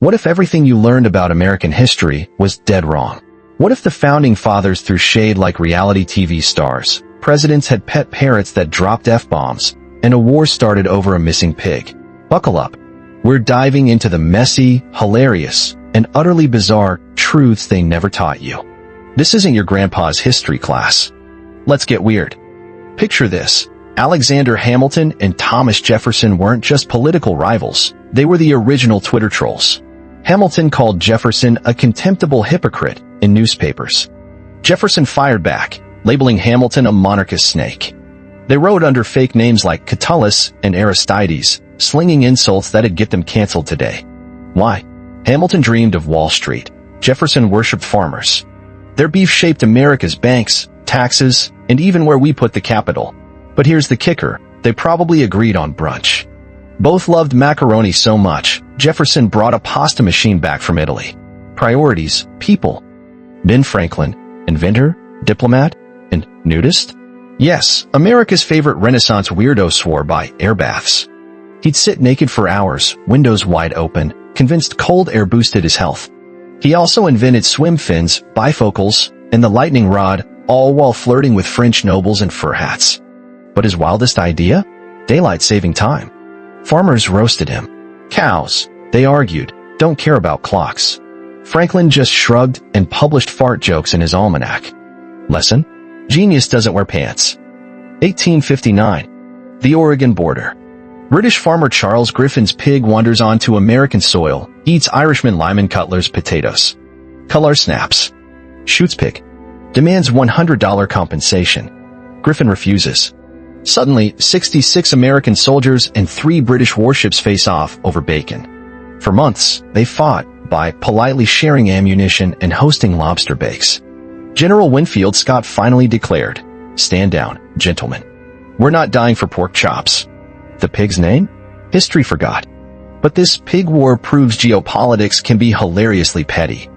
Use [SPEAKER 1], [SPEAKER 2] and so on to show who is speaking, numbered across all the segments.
[SPEAKER 1] What if everything you learned about American history was dead wrong? What if the founding fathers threw shade like reality TV stars, presidents had pet parrots that dropped F-bombs, and a war started over a missing pig? Buckle up. We're diving into the messy, hilarious, and utterly bizarre truths they never taught you. This isn't your grandpa's history class. Let's get weird. Picture this. Alexander Hamilton and Thomas Jefferson weren't just political rivals. They were the original Twitter trolls. Hamilton called Jefferson a contemptible hypocrite in newspapers. Jefferson fired back, labeling Hamilton a monarchist snake. They wrote under fake names like Catullus and Aristides, slinging insults that'd get them canceled today. Why? Hamilton dreamed of Wall Street. Jefferson worshipped farmers. Their beef shaped America's banks, taxes, and even where we put the capital. But here's the kicker. They probably agreed on brunch. Both loved macaroni so much, Jefferson brought a pasta machine back from Italy. Priorities, people. Ben Franklin, inventor, diplomat, and nudist? Yes, America's favorite Renaissance weirdo swore by air baths. He'd sit naked for hours, windows wide open, convinced cold air boosted his health. He also invented swim fins, bifocals, and the lightning rod, all while flirting with French nobles and fur hats. But his wildest idea? Daylight saving time. Farmers roasted him. Cows, they argued, don't care about clocks. Franklin just shrugged and published fart jokes in his almanac. Lesson? Genius doesn't wear pants. 1859. The Oregon border. British farmer Charles Griffin's pig wanders onto American soil, eats Irishman Lyman Cutler's potatoes. Color snaps. Shoots pig. Demands $100 compensation. Griffin refuses. Suddenly, 66 American soldiers and 3 British warships face off over bacon. For months, they fought by politely sharing ammunition and hosting lobster bakes. General Winfield Scott finally declared, "Stand down, gentlemen. We're not dying for pork chops." The pig's name? History forgot. But this pig war proves geopolitics can be hilariously petty.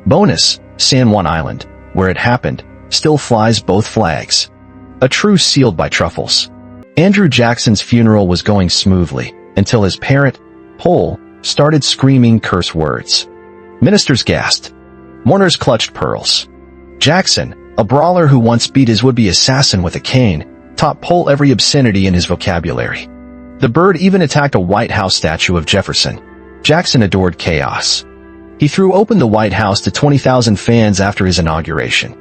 [SPEAKER 1] Bonus, San Juan Island, where it happened, still flies both flags. A truce sealed by truffles. Andrew Jackson's funeral was going smoothly, until his parrot, Pole, started screaming curse words. Ministers gasped. Mourners clutched pearls. Jackson, a brawler who once beat his would-be assassin with a cane, taught Pole every obscenity in his vocabulary. The bird even attacked a White House statue of Jefferson. Jackson adored chaos. He threw open the White House to 20,000 fans after his inauguration.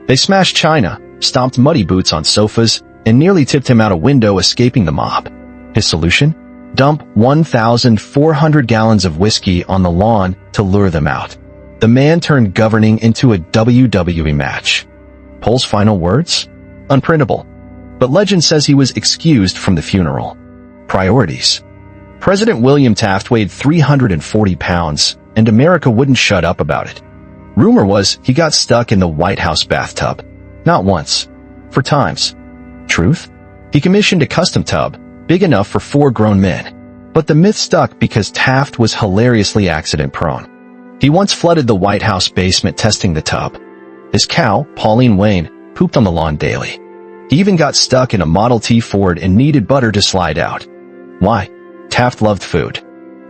[SPEAKER 1] They smashed china, stomped muddy boots on sofas, and nearly tipped him out a window, escaping the mob. His solution? Dump 1,400 gallons of whiskey on the lawn to lure them out. The man turned governing into a WWE match. Pole's final words? Unprintable. But legend says he was excused from the funeral. Priorities. President William Taft weighed 340 pounds, and America wouldn't shut up about it. Rumor was he got stuck in the White House bathtub. Not once. 4 times. Truth? He commissioned a custom tub, big enough for 4 grown men. But the myth stuck because Taft was hilariously accident-prone. He once flooded the White House basement testing the tub. His cow, Pauline Wayne, pooped on the lawn daily. He even got stuck in a Model T Ford and needed butter to slide out. Why? Taft loved food.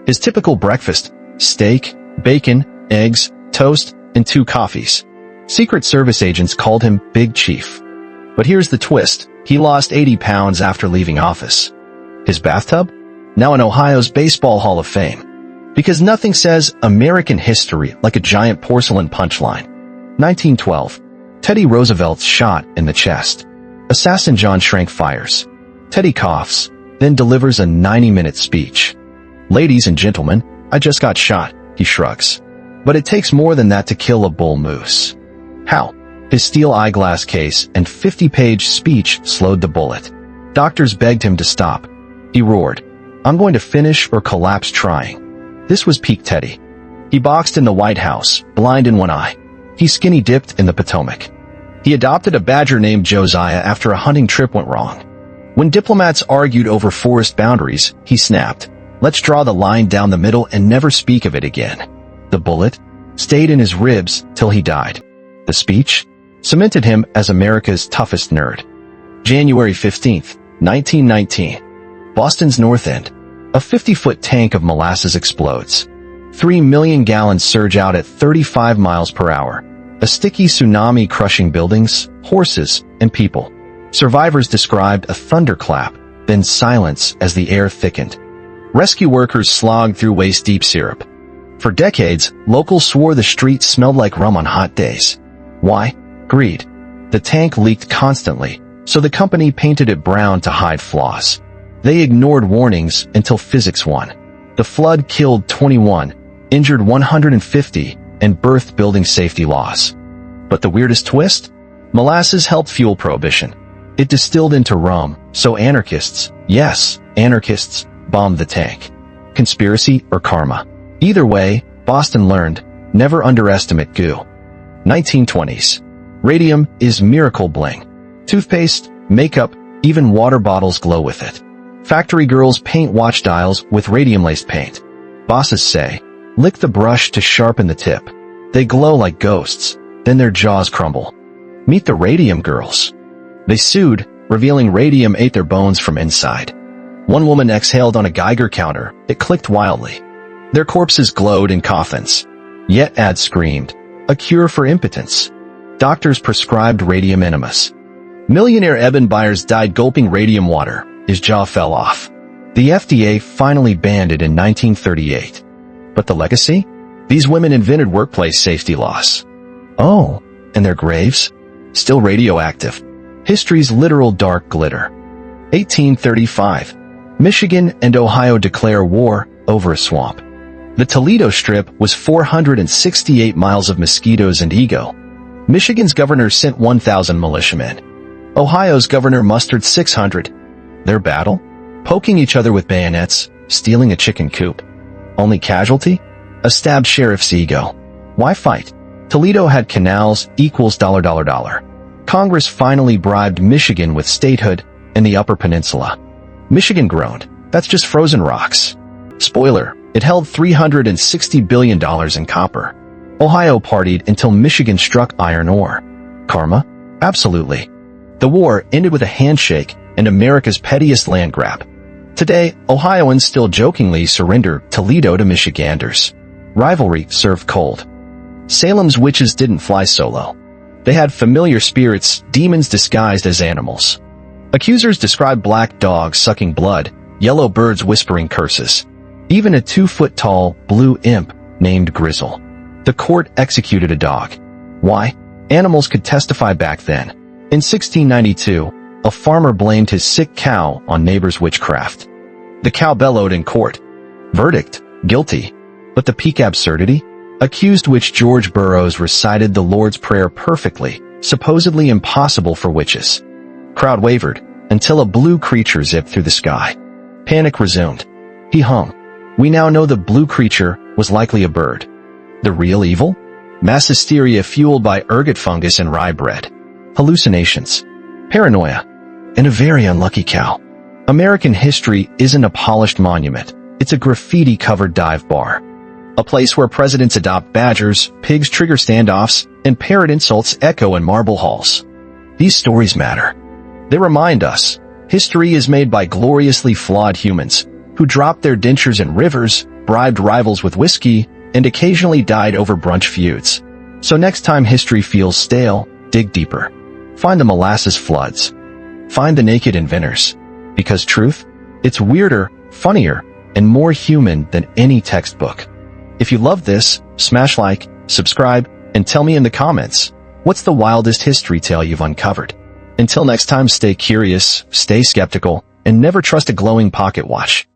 [SPEAKER 1] His typical breakfast: steak, bacon, eggs, toast, and 2 coffees. Secret Service agents called him Big Chief. But here's the twist. He lost 80 pounds after leaving office. His bathtub? Now in Ohio's Baseball Hall of Fame. Because nothing says American history like a giant porcelain punchline. 1912. Teddy Roosevelt's shot in the chest. Assassin John Schrank fires. Teddy coughs, then delivers a 90-minute speech. "Ladies and gentlemen, I just got shot," he shrugs. But it takes more than that to kill a bull moose. How? His steel eyeglass case and 50-page speech slowed the bullet. Doctors begged him to stop. He roared, "I'm going to finish or collapse trying." This was peak Teddy. He boxed in the White House, blind in one eye. He skinny dipped in the Potomac. He adopted a badger named Josiah after a hunting trip went wrong. When diplomats argued over forest boundaries, he snapped, "Let's draw the line down the middle and never speak of it again." The bullet stayed in his ribs till he died. The speech cemented him as America's toughest nerd. January 15th, 1919. Boston's North End. A 50-foot tank of molasses explodes. 3 million gallons surge out at 35 miles per hour. A sticky tsunami crushing buildings, horses, and people. Survivors described a thunderclap, then silence as the air thickened. Rescue workers slogged through waist-deep syrup. For decades, locals swore the streets smelled like rum on hot days. Why? Greed. The tank leaked constantly, so the company painted it brown to hide flaws. They ignored warnings until physics won. The flood killed 21, injured 150, and birthed building safety laws. But the weirdest twist? Molasses helped fuel prohibition. It distilled into rum, so anarchists, yes, anarchists, bombed the tank. Conspiracy or karma? Either way, Boston learned, never underestimate goo. 1920s. Radium is miracle bling. Toothpaste, makeup, even water bottles glow with it. Factory girls paint watch dials with radium-laced paint. Bosses say, lick the brush to sharpen the tip. They glow like ghosts, then their jaws crumble. Meet the radium girls. They sued, revealing radium ate their bones from inside. One woman exhaled on a Geiger counter. It clicked wildly. Their corpses glowed in coffins. Yet ads screamed, a cure for impotence. Doctors prescribed radium enemas. Millionaire Eben Byers died gulping radium water. His jaw fell off. The FDA finally banned it in 1938. But the legacy? These women invented workplace safety laws. Oh, and their graves? Still radioactive. History's literal dark glitter. 1835. Michigan and Ohio declare war over a swamp. The Toledo Strip was 468 miles of mosquitoes and ego. Michigan's governor sent 1,000 militiamen. Ohio's governor mustered 600. Their battle? Poking each other with bayonets, stealing a chicken coop. Only casualty? A stabbed sheriff's ego. Why fight? Toledo had canals equals $. Congress finally bribed Michigan with statehood in the Upper Peninsula. Michigan groaned, that's just frozen rocks. Spoiler, it held $360 billion in copper. Ohio partied until Michigan struck iron ore. Karma? Absolutely. The war ended with a handshake and America's pettiest land grab. Today, Ohioans still jokingly surrender Toledo to Michiganders. Rivalry served cold. Salem's witches didn't fly solo. They had familiar spirits, demons disguised as animals. Accusers described black dogs sucking blood, yellow birds whispering curses. Even a 2-foot-tall blue imp named Grizzle. The court executed a dog. Why? Animals could testify back then. In 1692, a farmer blamed his sick cow on neighbors' witchcraft. The cow bellowed in court. Verdict: guilty. But the peak absurdity? Accused witch George Burroughs recited the Lord's Prayer perfectly, supposedly impossible for witches. Crowd wavered, until a blue creature zipped through the sky. Panic resumed. He hung. We now know the blue creature was likely a bird. The real evil? Mass hysteria fueled by ergot fungus and rye bread. Hallucinations. Paranoia. And a very unlucky cow. American history isn't a polished monument. It's a graffiti-covered dive bar. A place where presidents adopt badgers, pigs trigger standoffs, and parrot insults echo in marble halls. These stories matter. They remind us, history is made by gloriously flawed humans, who dropped their dentures in rivers, bribed rivals with whiskey, and occasionally died over brunch feuds. So next time history feels stale, dig deeper. Find the molasses floods. Find the naked inventors. Because truth? It's weirder, funnier, and more human than any textbook. If you love this, smash like, subscribe, and tell me in the comments, what's the wildest history tale you've uncovered? Until next time, stay curious, stay skeptical, and never trust a glowing pocket watch.